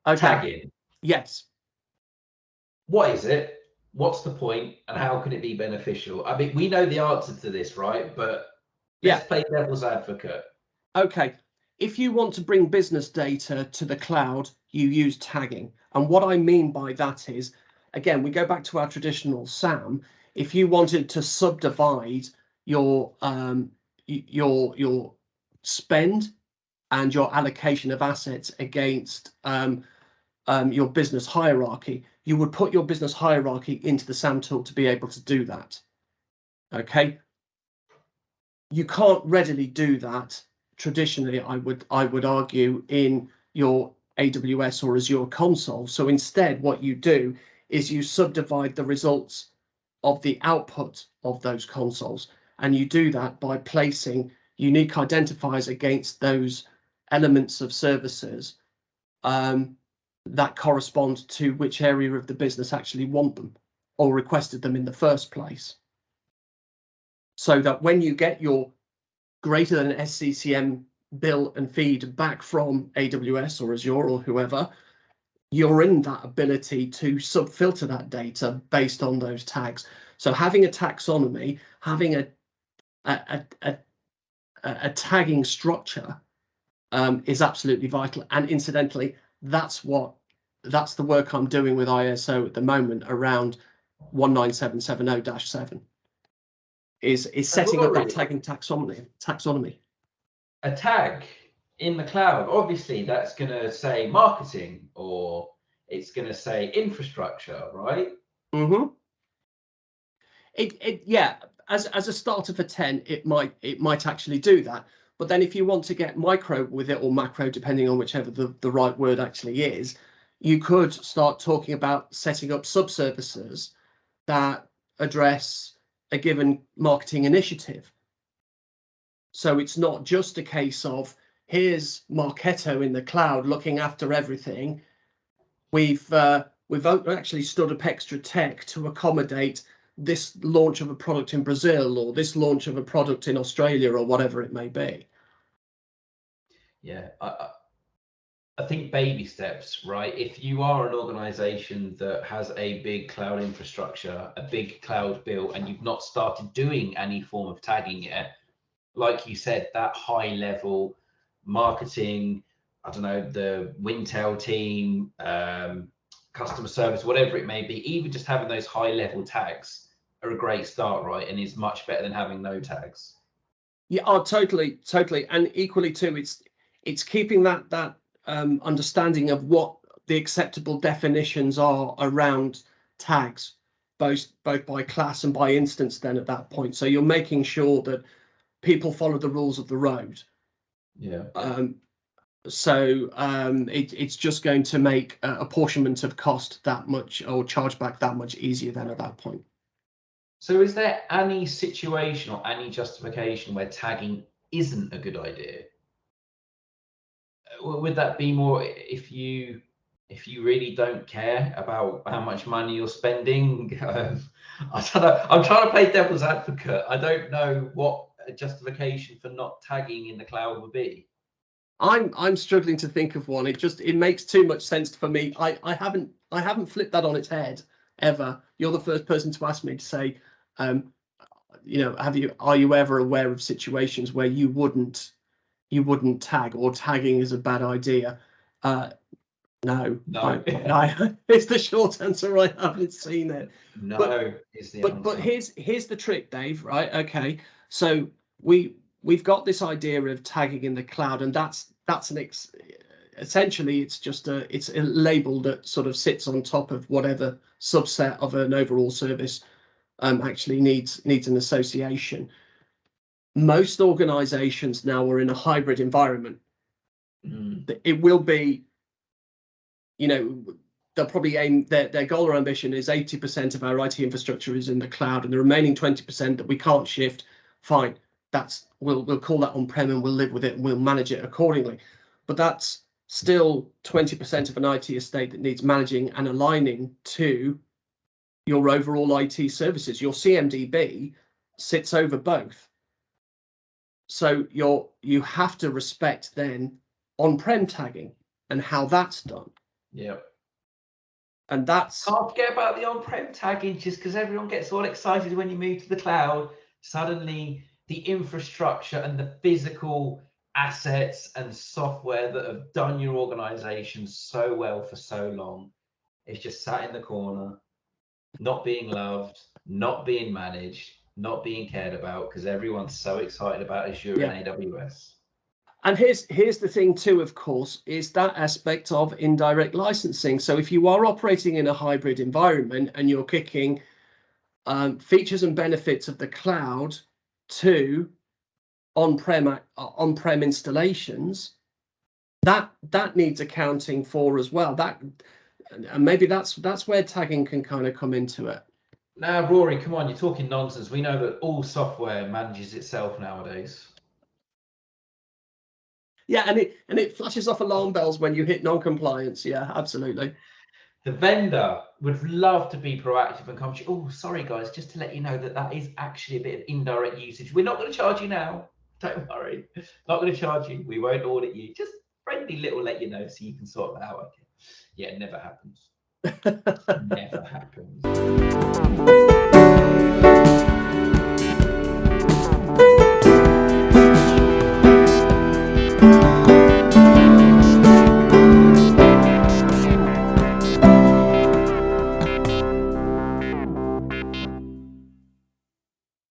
Okay. Tagging. Yes. What is it? What's the point? And how can it be beneficial? I mean, we know the answer to this, right? But let's play devil's advocate. Okay. If you want to bring business data to the cloud, you use tagging. And what I mean by that is, again, we go back to our traditional SAM. If you wanted to subdivide your spend and your allocation of assets against your business hierarchy, you would put your business hierarchy into the SAM tool to be able to do that. Okay. You can't readily do that traditionally, I would argue, in your AWS or Azure console. So instead, what you do is you subdivide the results of the output of those consoles, and you do that by placing unique identifiers against those elements of services that correspond to which area of the business actually want them or requested them in the first place. So that when you get your greater than SCCM bill and feed back from AWS or Azure or whoever, you're in that ability to sub-filter that data based on those tags. So having a taxonomy, having a tagging structure is absolutely vital. And incidentally, that's the work I'm doing with ISO at the moment around 19770-7 is setting up that tagging taxonomy. A tag in the cloud, obviously that's going to say marketing, or it's going to say infrastructure, right? Mm-hmm. Yeah, as a starter for 10, it might actually do that. But then if you want to get micro with it, or macro, depending on whichever the right word actually is, you could start talking about setting up subservices that address a given marketing initiative. So it's not just a case of here's Marketo in the cloud looking after everything. We've actually stood up extra tech to accommodate this launch of a product in Brazil or this launch of a product in Australia or whatever it may be. Yeah, I think baby steps, right? If you are an organization that has a big cloud infrastructure, a big cloud build, and you've not started doing any form of tagging yet, like you said, that high level marketing, I don't know, the Wintel team, customer service, whatever it may be, even just having those high level tags are a great start, right? And is much better than having no tags. Yeah, oh, totally. And equally too, it's keeping that understanding of what the acceptable definitions are around tags, both by class and by instance then at that point. So you're making sure that people follow the rules of the road. Yeah. So it's just going to make apportionment of cost that much, or chargeback that much easier then at that point. So is there any situation or any justification where tagging isn't a good idea? Would that be more if you really don't care about how much money you're spending? I don't know. I'm trying to play devil's advocate. I don't know what a justification for not tagging in the cloud would be. I'm struggling to think of one. It makes too much sense for me. I haven't flipped that on its head ever. You're the first person to ask me to say, are you ever aware of situations where you wouldn't tag, or tagging is a bad idea? No. It's the short answer. I haven't seen it. No is the answer. But here's the trick, Dave. Right? Okay. So we've got this idea of tagging in the cloud, and essentially it's a label that sort of sits on top of whatever subset of an overall service actually needs an association. Most organizations now are in a hybrid environment. It will be, they'll probably aim, their goal or ambition is 80% of our IT infrastructure is in the cloud, and the remaining 20% that we can't shift, fine. We'll call that on-prem, and we'll live with it, and we'll manage it accordingly. But that's still 20% of an IT estate that needs managing and aligning to your overall IT services. Your CMDB sits over both. So you have to respect then on-prem tagging and how that's done. Yep. And that's, Can't forget about the on-prem tagging, just because everyone gets all excited when you move to the cloud. Suddenly, the infrastructure and the physical assets and software that have done your organization so well for so long is just sat in the corner, not being loved, not being managed, not being cared about, because everyone's so excited about Azure yeah. and AWS. And here's the thing too, of course, is that aspect of indirect licensing. So if you are operating in a hybrid environment and you're kicking features and benefits of the cloud to on-prem installations, that needs accounting for as well. And maybe that's where tagging can kind of come into it. Now, Rory, come on, you're talking nonsense. We know that all software manages itself nowadays. Yeah, and it flashes off alarm bells when you hit non-compliance. Yeah, absolutely. The vendor would love to be proactive and come to you. Oh, sorry, guys, just to let you know that is actually a bit of indirect usage. We're not going to charge you now. Don't worry. Not going to charge you. We won't audit you. Just friendly little let you know so you can sort that out. Okay. Yeah, it never happens. Never happens.